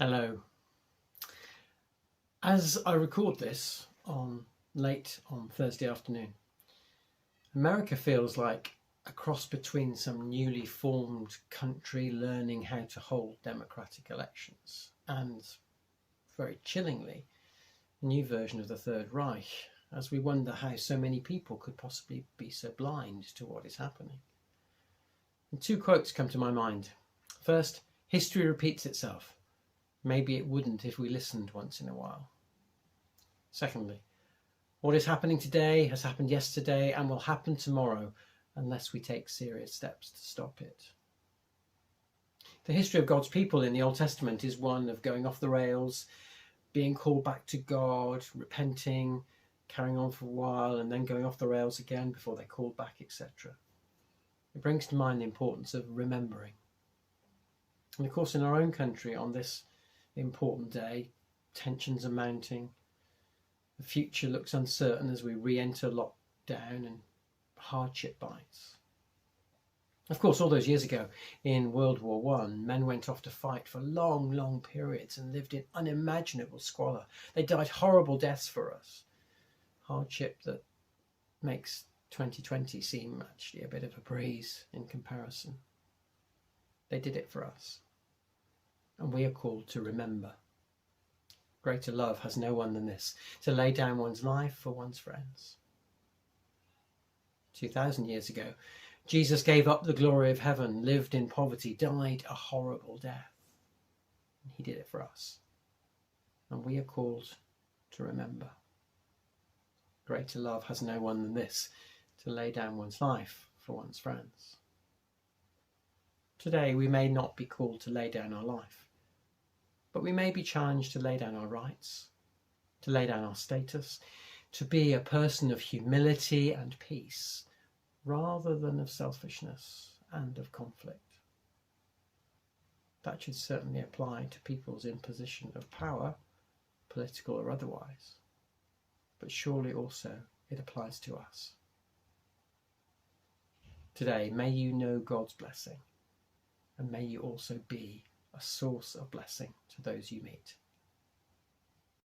Hello. As I record this late on Thursday afternoon, America feels like a cross between some newly formed country learning how to hold democratic elections and, very chillingly, a new version of the Third Reich, as we wonder how so many people could possibly be so blind to what is happening. And two quotes come to my mind. First, history repeats itself. Maybe it wouldn't if we listened once in a while. Secondly, what is happening today has happened yesterday and will happen tomorrow unless we take serious steps to stop it. The history of God's people in the Old Testament is one of going off the rails, being called back to God, repenting, carrying on for a while, and then going off the rails again before they're called back, etc. It brings to mind the importance of remembering. And of course, in our own country, on this important day, tensions are mounting. The future looks uncertain as we re-enter lockdown and hardship bites. Of course, all those years ago in World War I, men went off to fight for long, long periods and lived in unimaginable squalor. They died horrible deaths for us. Hardship that makes 2020 seem actually a bit of a breeze in comparison. They did it for us. And we are called to remember. Greater love has no one than this, to lay down one's life for one's friends. 2,000 years ago, Jesus gave up the glory of heaven, lived in poverty, died a horrible death. He did it for us. And we are called to remember. Greater love has no one than this, to lay down one's life for one's friends. Today, we may not be called to lay down our life, but we may be challenged to lay down our rights, to lay down our status, to be a person of humility and peace, rather than of selfishness and of conflict. That should certainly apply to peoples in position of power, political or otherwise, but surely also it applies to us. Today, may you know God's blessing, and may you also be a source of blessing to those you meet.